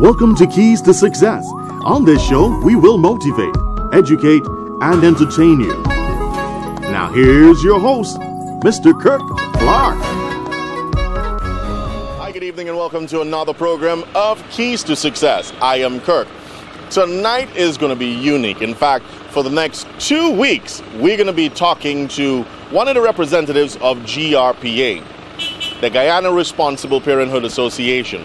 Welcome to Keys to Success. On this show, we will motivate, educate, and entertain you. Now here's your host, Mr. Kirk Clark. Hi, good evening and welcome to another program of Keys to Success. I am Kirk. Tonight is going to be unique. In fact, for the next 2 weeks, we're going to be talking to one of the representatives of GRPA, the Guyana Responsible Parenthood Association.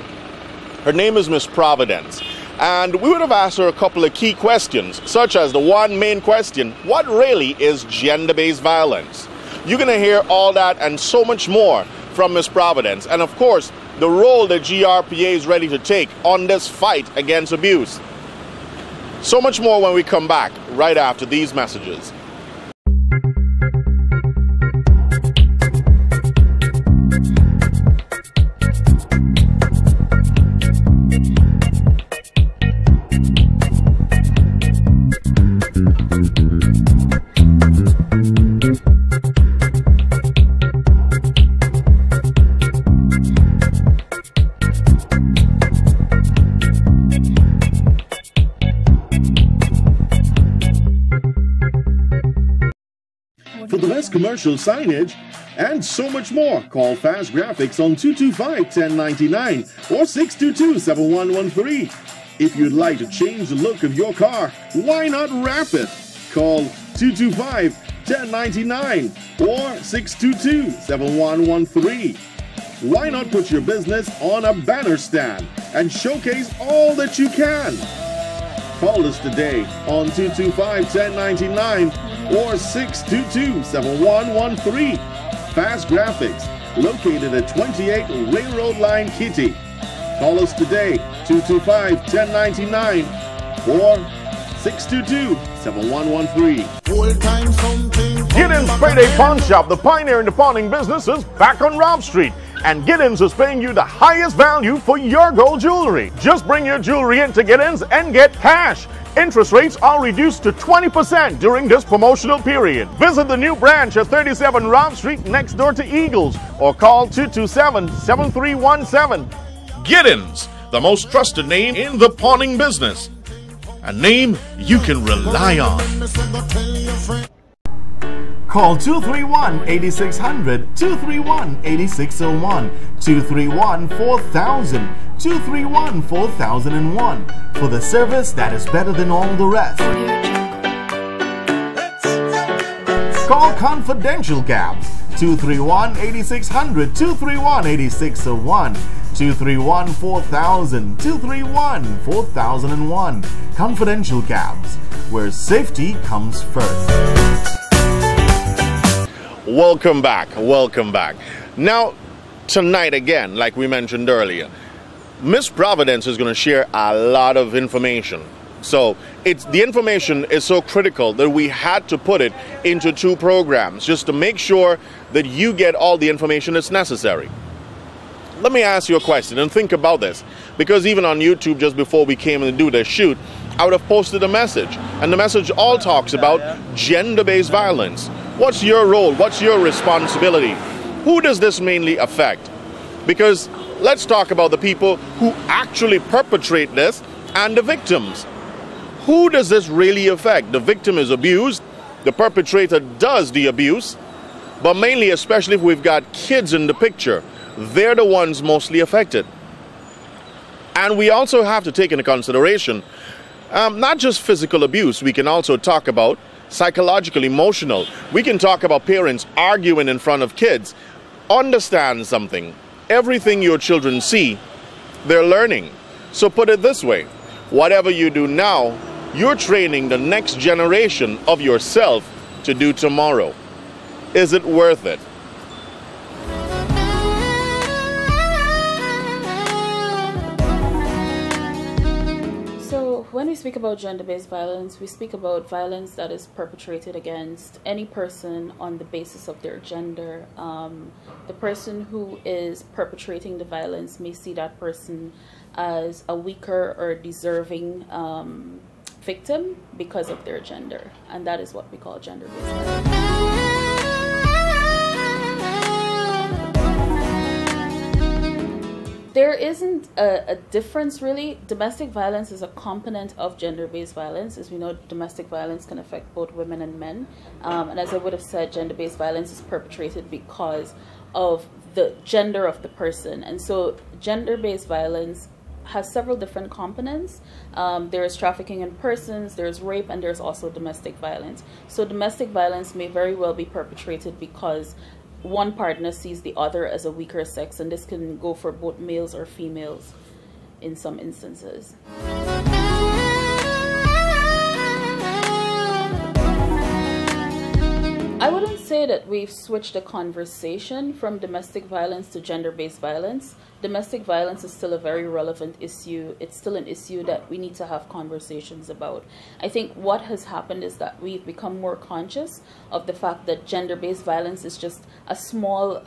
Her name is Miss Providence. And we would have asked her a couple of key questions, such as the one main question: what really is gender-based violence? You're going to hear all that and so much more from Miss Providence. And of course, the role that GRPA is ready to take on this fight against abuse. So much more when we come back right after these messages. For the best commercial signage and so much more, call Fast Graphics on 225-1099 or 622-7113. If you'd like to change the look of your car, why not wrap it? Call 225-1099 or 622-7113. Why not put your business on a banner stand and showcase all that you can? Call us today on 225-1099 or 622-7113. Fast Graphics, located at 28 Railroad Line, Kitty. Call us today, 225-1099 or 622-7113. Giddens Payday Pawn Shop, the pioneer in the pawning business, is back on Rob Street. And Giddens is paying you the highest value for your gold jewelry. Just bring your jewelry into Giddens and get cash. Interest rates are reduced to 20% during this promotional period. Visit the new branch at 37 Rob Street next door to Eagles or call 227-7317. Giddens, the most trusted name in the pawning business. A name you can rely on. Call 231-8600, 231-8601, 231-4000, 231-4001 for the service that is better than all the rest. Call Confidential Cabs, 231-8600, 231-8601, 231-4000, 231-4001. Confidential Cabs, where safety comes first. Welcome back. Welcome back. Now, tonight again, like we mentioned earlier, Miss Providence is going to share a lot of information. So the information is so critical that we had to put it into 2 programs just to make sure that you get all the information that's necessary. Let me ask you a question and think about this, because even on YouTube, just before we came in to do this shoot, I would have posted a message, and the message all talks about gender-based violence. What's your role? What's your responsibility? Who does this mainly affect? Because let's talk about the people who actually perpetrate this and the victims. Who does this really affect? The victim is abused, the perpetrator does the abuse, but mainly, especially if we've got kids in the picture, they're the ones mostly affected. And we also have to take into consideration not just physical abuse. We can also talk about psychological, emotional. We can talk about parents arguing in front of kids. Understand something. Everything your children see, they're learning. So put it this way. Whatever you do now, you're training the next generation of yourself to do tomorrow. Is it worth it? When we speak about gender-based violence, we speak about violence that is perpetrated against any person on the basis of their gender. The person who is perpetrating the violence may see that person as a weaker or deserving victim because of their gender, and that is what we call gender-based violence. There isn't a difference really. Domestic violence is a component of gender-based violence. As we know, domestic violence can affect both women and men. And as I would have said, gender-based violence is perpetrated because of the gender of the person. And so gender-based violence has several different components. There is trafficking in persons, there's rape, and there's also domestic violence. So domestic violence may very well be perpetrated because one partner sees the other as a weaker sex, and this can go for both males or females in some instances. I wouldn't say that we've switched the conversation from domestic violence to gender-based violence. Domestic violence is still a very relevant issue. It's still an issue that we need to have conversations about. I think what has happened is that we've become more conscious of the fact that gender-based violence is just a small,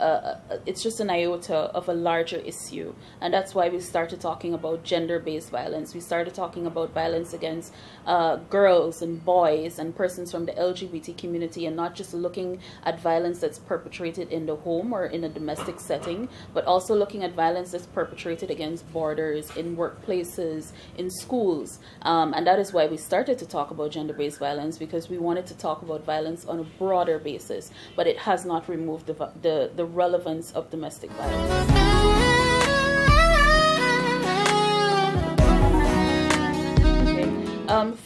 it's just an iota of a larger issue. And that's why we started talking about gender-based violence. We started talking about violence against girls and boys and persons from the LGBT community, and not just looking at violence that's perpetrated in the home or in a domestic setting, but also looking at violence that's perpetrated against borders, in workplaces, in schools. And that is why we started to talk about gender-based violence, because we wanted to talk about violence on a broader basis, but it has not removed the relevance of domestic violence.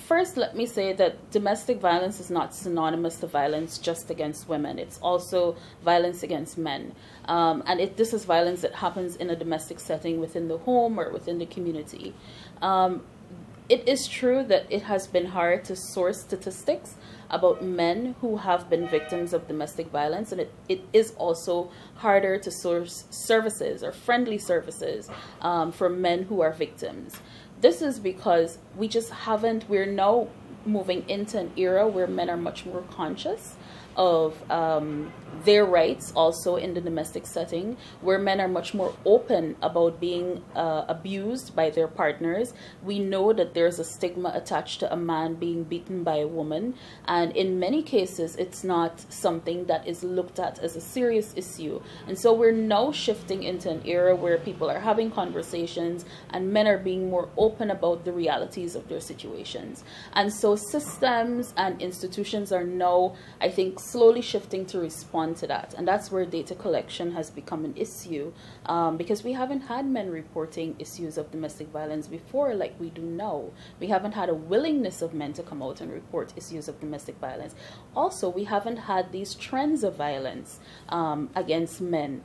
First, let me say that domestic violence is not synonymous to violence just against women. It's also violence against men. And this is violence that happens in a domestic setting within the home or within the community. It is true that it has been hard to source statistics about men who have been victims of domestic violence, and it is also harder to source services or friendly services for men who are victims. This is because we're now moving into an era where men are much more conscious of their rights also in the domestic setting, where men are much more open about being abused by their partners. We know that there's a stigma attached to a man being beaten by a woman, and in many cases it's not something that is looked at as a serious issue. And so we're now shifting into an era where people are having conversations and men are being more open about the realities of their situations. And so systems and institutions are now, I think, slowly shifting to respond to that. And that's where data collection has become an issue, because we haven't had men reporting issues of domestic violence before like we do now. We haven't had a willingness of men to come out and report issues of domestic violence. Also, we haven't had these trends of violence against men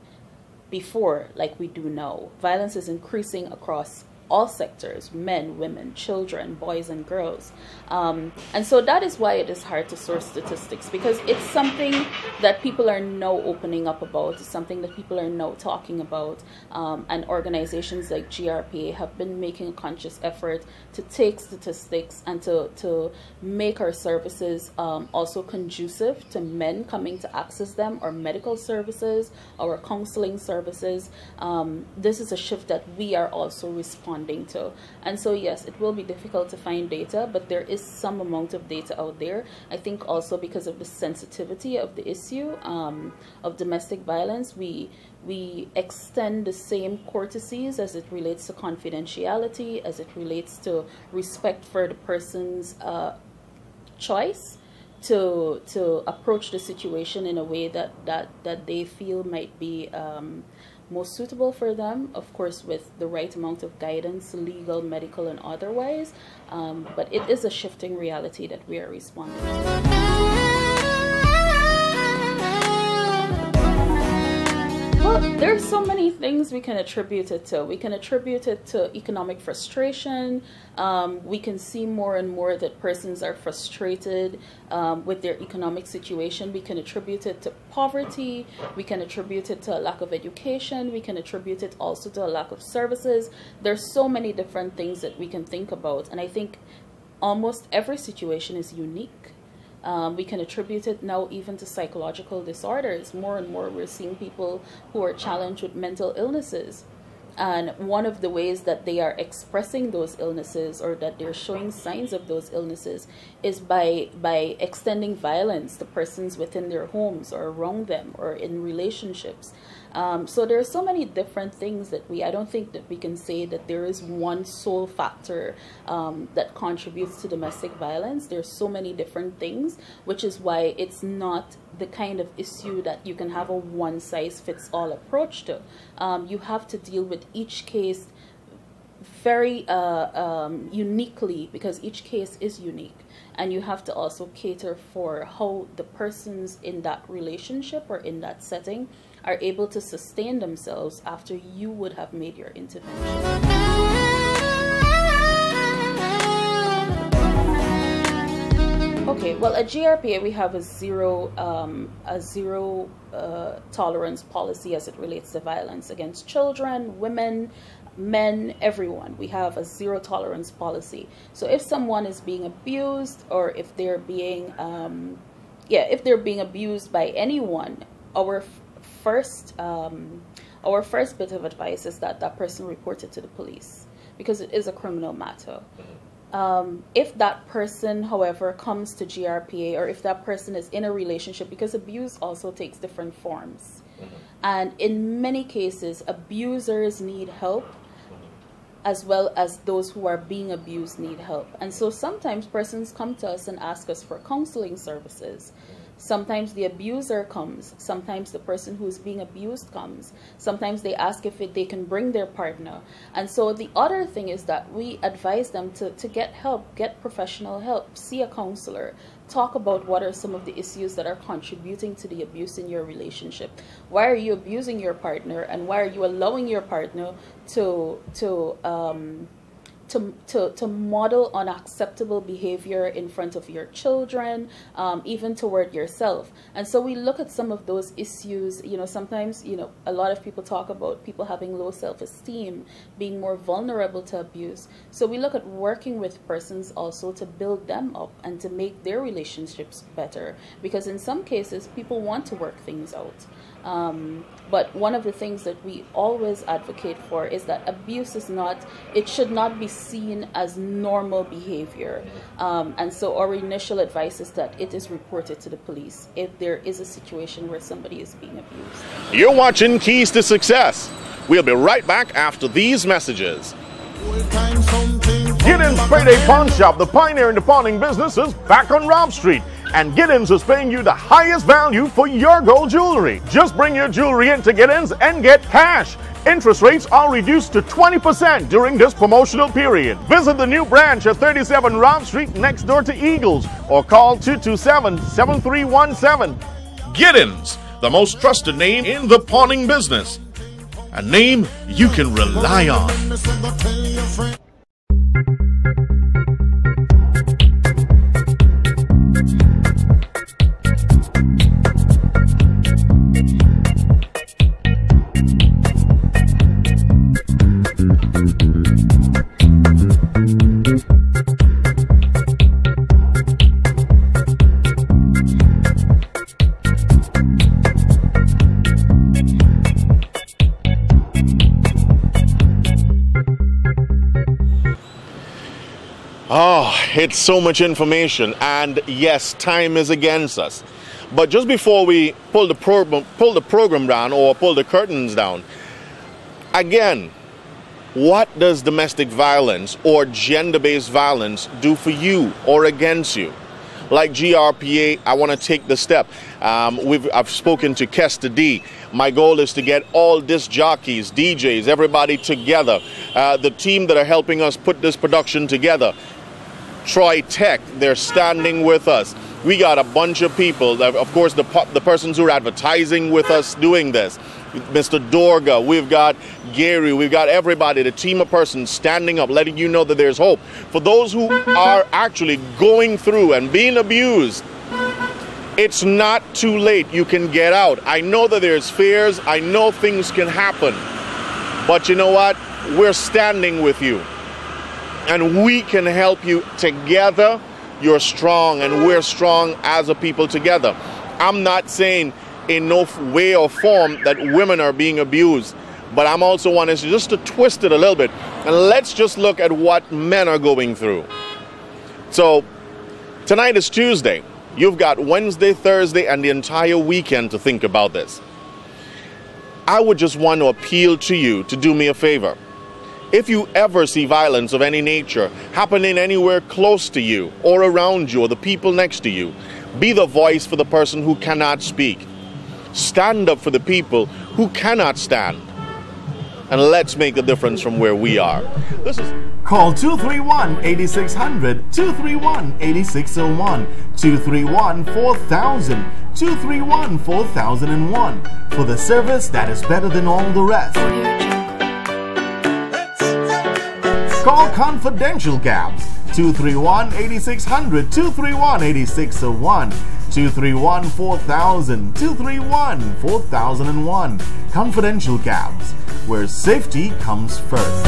before like we do now. Violence is increasing across all sectors: men, women, children, boys and girls. And so that is why it is hard to source statistics, because it's something that people are now opening up about. It's something that people are now talking about. And organizations like GRPA have been making a conscious effort to take statistics and to make our services also conducive to men coming to access them, or medical services, or counseling services. This is a shift that we are also responding to. And so yes, it will be difficult to find data, but there is some amount of data out there. I think also because of the sensitivity of the issue of domestic violence, we extend the same courtesies as it relates to confidentiality, as it relates to respect for the person's choice to approach the situation in a way that they feel might be most suitable for them, of course with the right amount of guidance, legal, medical and otherwise, but it is a shifting reality that we are responding to. Well, there's so many things we can attribute it to. We can attribute it to economic frustration. We can see more and more that persons are frustrated with their economic situation. We can attribute it to poverty. We can attribute it to a lack of education. We can attribute it also to a lack of services. There's so many different things that we can think about. And I think almost every situation is unique. We can attribute it now even to psychological disorders. More and more we're seeing people who are challenged with mental illnesses. And one of the ways that they are expressing those illnesses, or that they're showing signs of those illnesses, is by extending violence to persons within their homes or around them or in relationships. So there are so many different things that I don't think that we can say that there is one sole factor that contributes to domestic violence. There's so many different things, which is why it's not the kind of issue that you can have a one-size-fits-all approach to. You have to deal with each case very uniquely, because each case is unique, and you have to also cater for how the persons in that relationship or in that setting are able to sustain themselves after you would have made your intervention. Okay, well, at GRPA we have a zero tolerance policy as it relates to violence against children, women, men, everyone. We have a zero tolerance policy. So if someone is being abused, or if they're being abused by anyone, our first bit of advice is that that person report it to the police, because it is a criminal matter. If that person, however, comes to GRPA, or if that person is in a relationship, because abuse also takes different forms, and in many cases abusers need help, as well as those who are being abused need help. And so sometimes persons come to us and ask us for counseling services. Sometimes the abuser comes, sometimes the person who is being abused comes, sometimes they ask if they can bring their partner. And so the other thing is that we advise them to get help, get professional help, see a counselor, talk about what are some of the issues that are contributing to the abuse in your relationship. Why are you abusing your partner, and why are you allowing your partner to model unacceptable behavior in front of your children, even toward yourself? And so we look at some of those issues. Sometimes, a lot of people talk about people having low self-esteem, being more vulnerable to abuse. So we look at working with persons also to build them up and to make their relationships better, because in some cases people want to work things out. But one of the things that we always advocate for is that abuse should not be seen as normal behavior. And so our initial advice is that it is reported to the police if there is a situation where somebody is being abused. You're watching Keys to Success. We'll be right back after these messages. Giddens Payday Pawn Shop, the pioneer in the pawning business, is back on Rob Street. And Giddens is paying you the highest value for your gold jewelry. Just bring your jewelry into Giddens and get cash. Interest rates are reduced to 20% during this promotional period. Visit the new branch at 37 Rob Street next door to Eagles, or call 227-7317. Giddens, the most trusted name in the pawning business. A name you can rely on. Oh, it's so much information, and yes, time is against us. But just before we pull the program down, or pull the curtains down, again, what does domestic violence or gender-based violence do for you or against you? Like GRPA, I want to take the step. I've spoken to Kester D. My goal is to get all disc jockeys, DJs, everybody together. The team that are helping us put this production together, Troy Tech, they're standing with us. We got a bunch of people, of course, the persons who are advertising with us doing this. Mr. Dorga, we've got Gary, we've got everybody, the team of persons standing up, letting you know that there's hope. For those who are actually going through and being abused, it's not too late. You can get out. I know that there's fears. I know things can happen. But you know what? We're standing with you. And we can help you together. You're strong, and we're strong as a people together. I'm not saying in no way or form that women are being abused, but I'm also wanting just to twist it a little bit. And let's just look at what men are going through. So tonight is Tuesday. You've got Wednesday, Thursday, and the entire weekend to think about this. I would just want to appeal to you to do me a favor. If you ever see violence of any nature happening anywhere close to you or around you or the people next to you, be the voice for the person who cannot speak. Stand up for the people who cannot stand. And let's make a difference from where we are. Call 231-8600, 231-8601, 231-4000, 231-4001 for the service that is better than all the rest. Call Confidential Cabs 231-8600, 231-8601, 231-4000, 231-4001. Confidential Cabs, where safety comes first.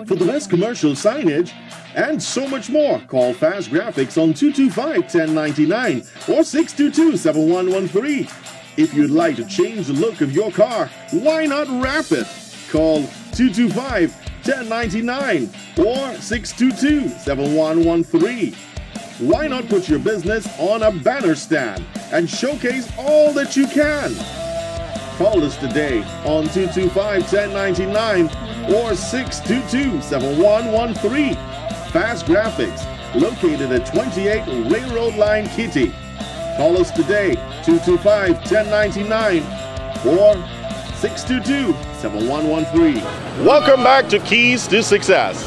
For the best commercial signage and so much more, call Fast Graphics on 225-1099 or 622-7113. If you'd like to change the look of your car, why not wrap it? Call 225-1099 or 622-7113. Why not put your business on a banner stand and showcase all that you can? Call us today on 225-1099 or 622-7113. Fast Graphics, located at 28 Railroad Line, Kitty. Call us today, 225-1099 or 622-7113. Welcome back to Keys to Success.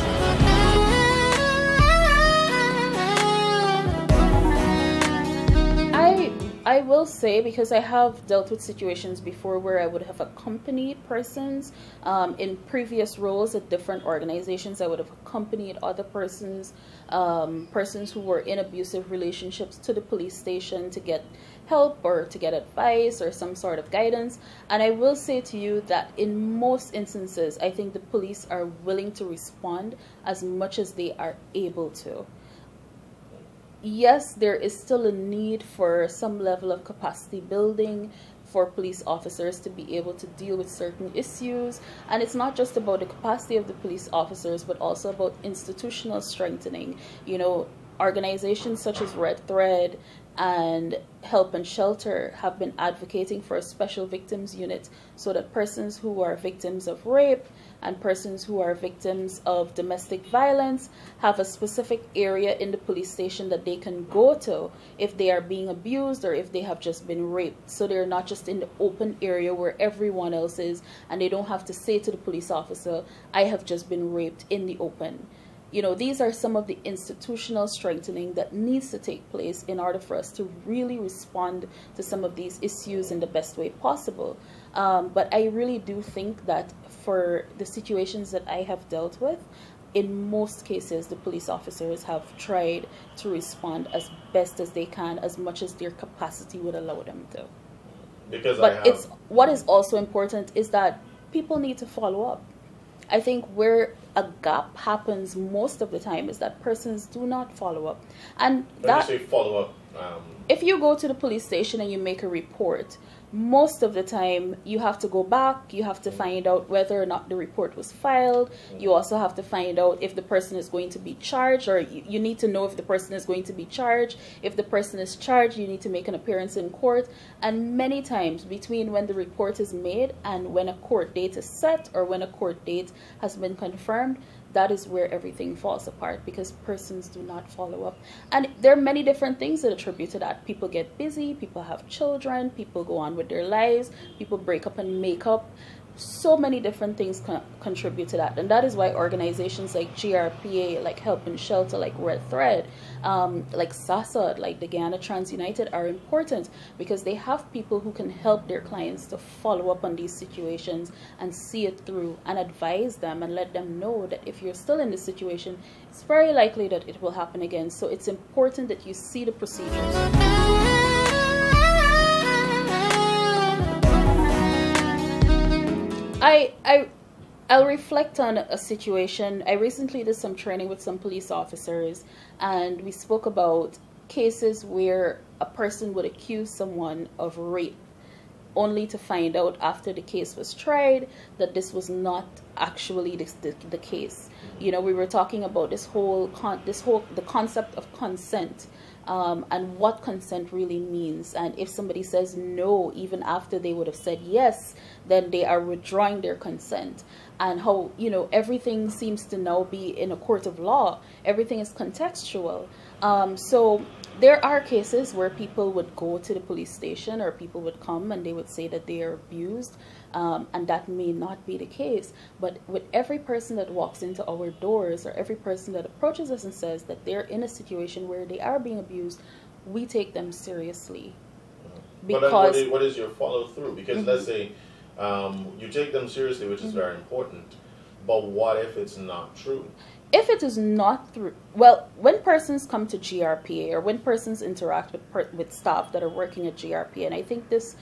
I will say, because I have dealt with situations before where I would have accompanied persons in previous roles at different organizations. I would have accompanied other persons, persons who were in abusive relationships, to the police station to get help or to get advice or some sort of guidance. And I will say to you that in most instances, I think the police are willing to respond as much as they are able to. Yes, there is still a need for some level of capacity building for police officers to be able to deal with certain issues. And it's not just about the capacity of the police officers, but also about institutional strengthening. You know, organizations such as Red Thread and Help and Shelter have been advocating for a special victims unit so that persons who are victims of rape and persons who are victims of domestic violence have a specific area in the police station that they can go to if they are being abused or if they have just been raped. So they're not just in the open area where everyone else is, and they don't have to say to the police officer, I have just been raped, in the open. You know, these are some of the institutional strengthening that needs to take place in order for us to really respond to some of these issues in the best way possible. But I really do think that for the situations that I have dealt with, in most cases, the police officers have tried to respond as best as they can, as much as their capacity would allow them to. But what is also important is that people need to follow up. I think where a gap happens most of the time is that persons do not follow up. And that, when you say follow up, if you go to the police station and you make a report, most of the time you have to go back, you have to find out whether or not the report was filed. You also have to find out if the person is going to be charged, or you need to know if the person is going to be charged. If the person is charged, you need to make an appearance in court. And many times between when the report is made and when a court date is set or when a court date has been confirmed, that is where everything falls apart, because persons do not follow up. And there are many different things that attribute to that. People get busy, people have children, people go on with their lives, people break up and make up. So many different things contribute to that. And that is why organizations like GRPA, like Help and Shelter, like Red Thread, like SASA, like the Guyana Trans United are important, because they have people who can help their clients to follow up on these situations and see it through and advise them and let them know that if you're still in this situation, it's very likely that it will happen again. So it's important that you see the procedures. I'll reflect on a situation. I recently did some training with some police officers, and we spoke about cases where a person would accuse someone of rape, only to find out after the case was tried that this was not actually the case. You know, we were talking about the concept of consent, and what consent really means. And if somebody says no, even after they would have said yes, then they are withdrawing their consent. And how, you know, everything seems to now be in a court of law. Everything is contextual. So there are cases where people would go to the police station, or people would come and they would say that they are abused, and that may not be the case. But with every person that walks into our doors, or every person that approaches us and says that they're in a situation where they are being abused, we take them seriously. Because but then what is your follow through? Because let's say you take them seriously, which is very important, but what if it's not true? If it is not through, well, when persons come to GRPA, or when persons interact with staff that are working at GRPA, and I think this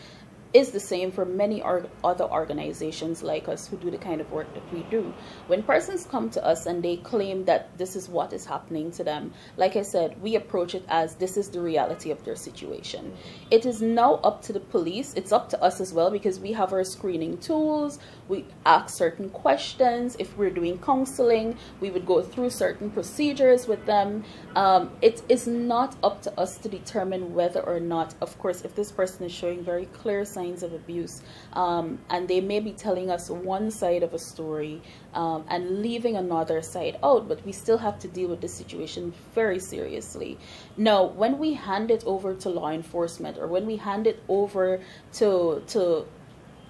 is the same for many other organizations like us who do the kind of work that we do. When persons come to us and they claim that this is what is happening to them, like I said, we approach it as this is the reality of their situation. It is now up to the police. It's up to us as well, because we have our screening tools. We ask certain questions. If we're doing counseling, we would go through certain procedures with them. It is not up to us to determine whether or not, of course, if this person is showing very clear signs of abuse, and they may be telling us one side of a story and leaving another side out, but we still have to deal with the situation very seriously. Now, when we hand it over to law enforcement, or when we hand it over to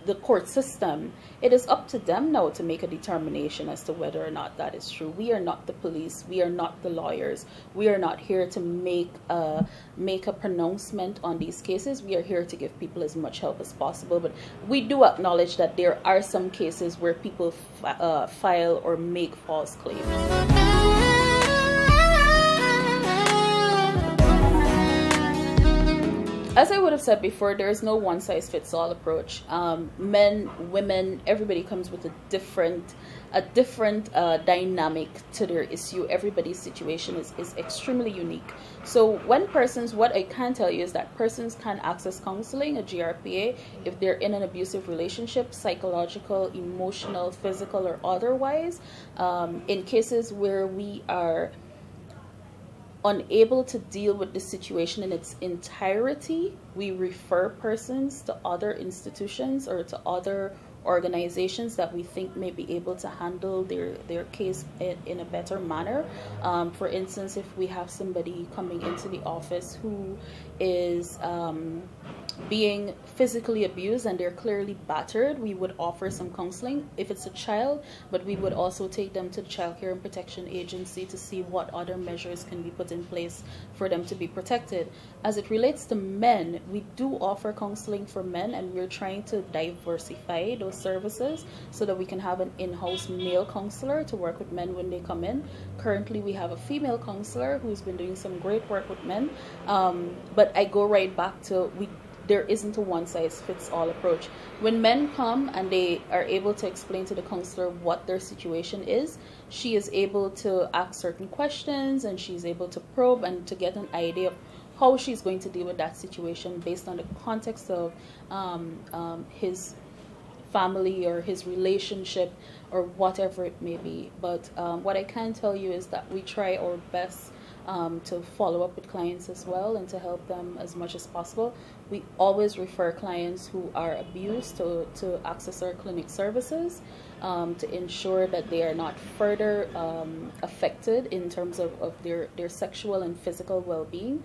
the court system, it is up to them now to make a determination as to whether or not that is true. We are not the police. We are not the lawyers. We are not here to make a pronouncement on these cases. We are here to give people as much help as possible. But we do acknowledge that there are some cases where people file or make false claims. As I would have said before, there is no one-size-fits-all approach. Men, women, everybody comes with a different dynamic to their issue. Everybody's situation is extremely unique. So when persons, what I can tell you is that persons can access counseling at GRPA if they're in an abusive relationship, psychological, emotional, physical, or otherwise. In cases where we are unable to deal with the situation in its entirety, we refer persons to other institutions or to other organizations that we think may be able to handle their case in a better manner. For instance, if we have somebody coming into the office who is being physically abused and they're clearly battered, we would offer some counseling if it's a child, but we would also take them to the Child Care and Protection Agency to see what other measures can be put in place for them to be protected. As it relates to men, we do offer counseling for men, and we're trying to diversify those services so that we can have an in-house male counselor to work with men when they come in. Currently, we have a female counselor who's been doing some great work with men, but I go right back to there isn't a one-size-fits-all approach. When men come and they are able to explain to the counselor what their situation is, she is able to ask certain questions, and she's able to probe and to get an idea of how she's going to deal with that situation based on the context of his family or his relationship or whatever it may be. But what I can tell you is that we try our best to follow up with clients as well and to help them as much as possible. We always refer clients who are abused to access our clinic services to ensure that they are not further affected in terms of their sexual and physical well-being.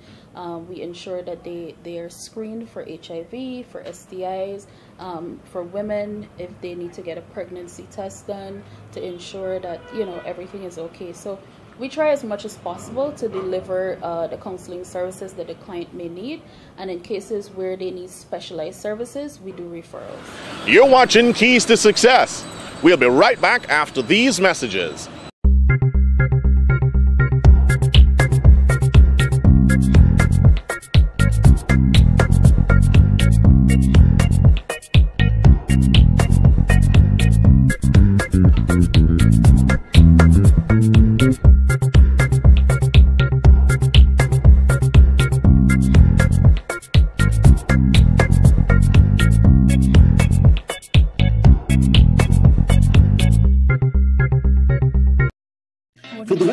We ensure that they are screened for HIV, for STIs, for women if they need to get a pregnancy test done to ensure that, you know, everything is okay. So we try as much as possible to deliver the counseling services that the client may need, and in cases where they need specialized services, we do referrals. You're watching Keys to Success. We'll be right back after these messages.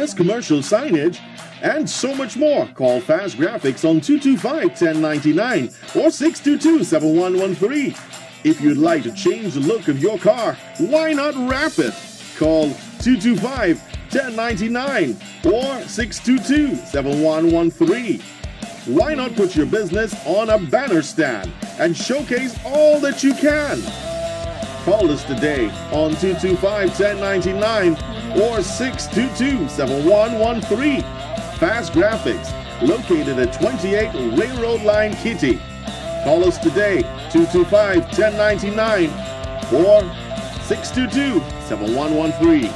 best commercial signage, and so much more. Call Fast Graphics on 225-1099 or 622-7113. If you'd like to change the look of your car, why not wrap it? Call 225-1099 or 622-7113. Why not put your business on a banner stand and showcase all that you can? Call us today on 225-1099 or 622-7113. Fast Graphics, located at 28 Railroad Line, Kitty. Call us today, 225-1099 or 622-7113.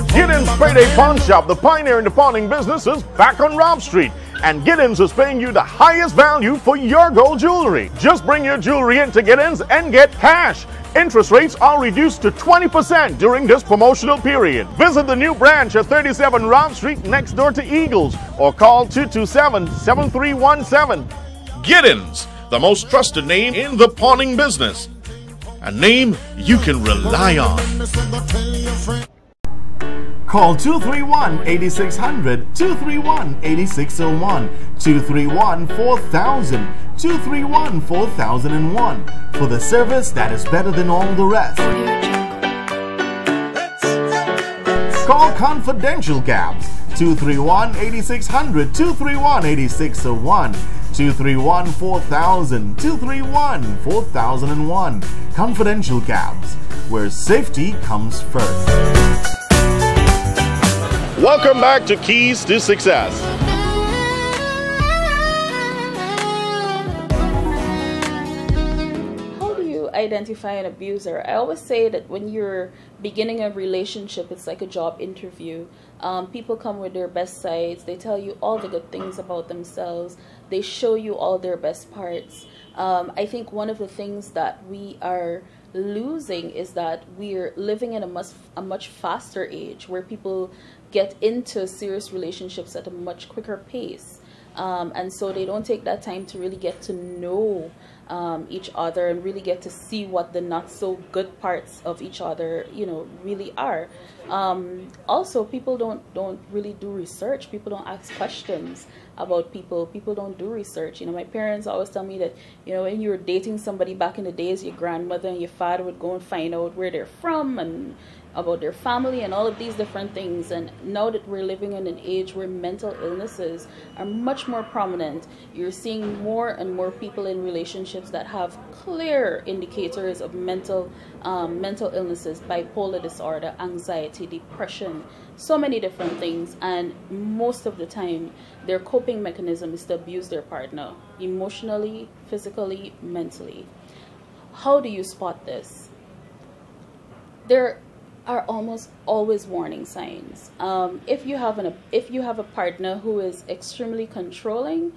Giddens Payday Pawn Shop, the pioneer in the pawning business, is back on Rob Street. And Giddens is paying you the highest value for your gold jewelry. Just bring your jewelry in to Giddens and get cash. Interest rates are reduced to 20% during this promotional period. Visit the new branch at 37 Rob Street next door to Eagles or call 227-7317. Giddens, the most trusted name in the pawning business. A name you can rely on. Call 231-8600, 231-8601, 231-4000, 231-4001 for the service that is better than all the rest. Call Confidential Cabs, 231-8600, 231-8601, 231-4000, 231-4001. Confidential Cabs, where safety comes first. Welcome back to Keys to Success. How do you identify an abuser? I always say that when you're beginning a relationship, it's like a job interview. People come with their best sides. They tell you all the good things about themselves. They show you all their best parts. I think one of the things that we are losing is that we're living in a much faster age where people get into serious relationships at a much quicker pace, and so they don't take that time to really get to know each other and really get to see what the not so good parts of each other, really are. Also, people don't really do research. People don't ask questions about people. People don't do research. My parents always tell me that, when you were dating somebody back in the days, your grandmother and your father would go and find out where they're from and about their family and all of these different things. And now that we're living in an age where mental illnesses are much more prominent, you're seeing more and more people in relationships that have clear indicators of mental illnesses, bipolar disorder, anxiety, depression, so many different things. And most of the time, their coping mechanism is to abuse their partner, emotionally, physically, mentally. How do you spot this? There are almost always warning signs. If you have a partner who is extremely controlling,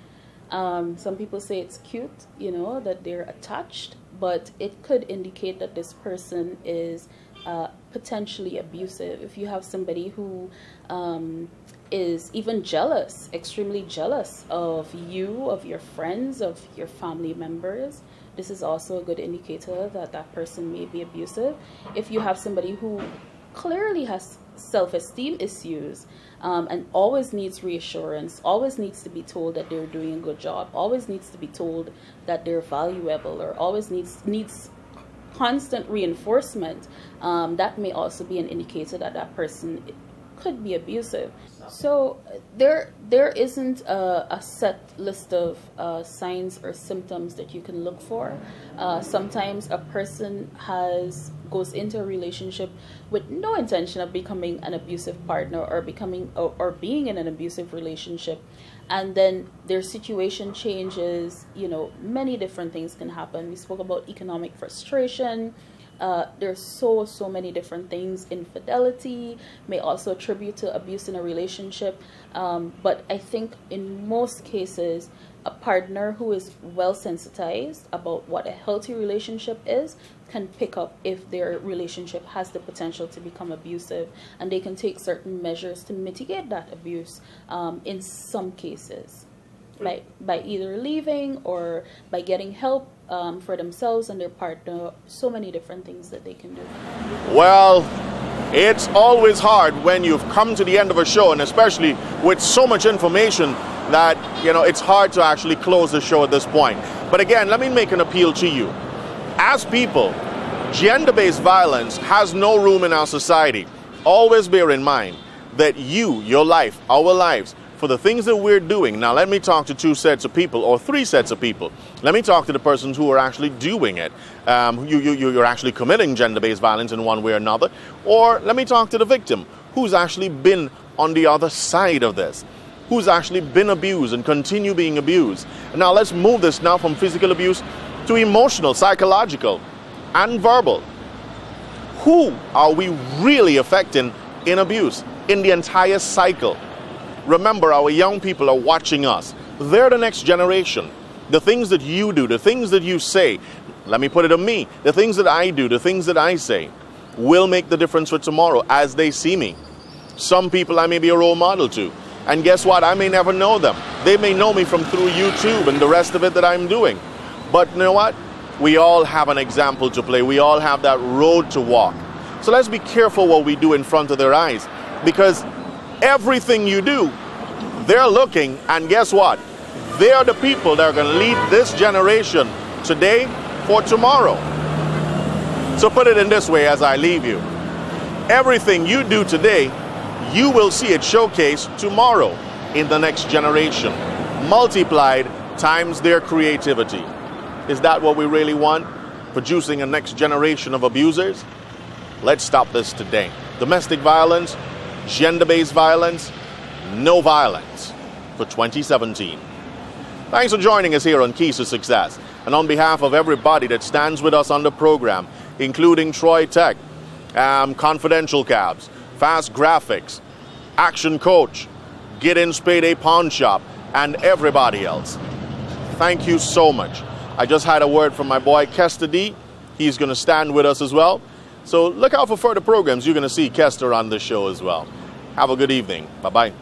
some people say it's cute, that they're attached, but it could indicate that this person is potentially abusive. If you have somebody who is even jealous, extremely jealous of you, of your friends, of your family members, this is also a good indicator that that person may be abusive. If you have somebody who clearly has self-esteem issues and always needs reassurance, always needs to be told that they're doing a good job, always needs to be told that they're valuable, or always needs constant reinforcement, that may also be an indicator that that person could be abusive. So there isn't a set list of signs or symptoms that you can look for. Sometimes a person goes into a relationship with no intention of becoming an abusive partner or being in an abusive relationship, and then their situation changes. Many different things can happen. We spoke about economic frustration. There's so many different things. Infidelity may also attribute to abuse in a relationship, but I think in most cases a partner who is well sensitized about what a healthy relationship is can pick up if their relationship has the potential to become abusive, and they can take certain measures to mitigate that abuse in some cases, by either leaving or by getting help for themselves and their partner. So many different things that they can do. Well, It's always hard when you've come to the end of a show, and especially with so much information that, you know, it's hard to actually close the show at this point. But again, let me make an appeal to you. As people, gender-based violence has no room in our society. Always bear in mind that you, your life, our lives, for the things that we're doing. Now, let me talk to two sets of people or three sets of people. Let me talk to the persons who are actually doing it. You're actually committing gender-based violence in one way or another. Or let me talk to the victim who's actually been on the other side of this, who's actually been abused and continue being abused. Now, let's move this now from physical abuse to emotional, psychological, and verbal. Who are we really affecting in abuse in the entire cycle? Remember, our young people are watching us. They're the next generation. The things that you do, the things that you say, let me put it on me, the things that I do, the things that I say, will make the difference for tomorrow as they see me. Some people I may be a role model to. And guess what? I may never know them. They may know me from through YouTube and the rest of it that I'm doing. But you know what? We all have an example to play. We all have that road to walk. So let's be careful what we do in front of their eyes, because everything you do, they're looking, and guess what? They are the people that are going to lead this generation today for tomorrow. So put it in this way as I leave you. Everything you do today, you will see it showcased tomorrow in the next generation, multiplied times their creativity. Is that what we really want? Producing a next generation of abusers? Let's stop this today. Domestic violence, gender-based violence, no violence for 2017. Thanks for joining us here on Keys to Success. And on behalf of everybody that stands with us on the program, including Troy Tech, Confidential Cabs, Fast Graphics, Action Coach, Giddens Payday Pawn Shop, and everybody else, thank you so much. I just had a word from my boy Kester D. He's going to stand with us as well. So look out for further programs. You're going to see Kester on the show as well. Have a good evening. Bye-bye.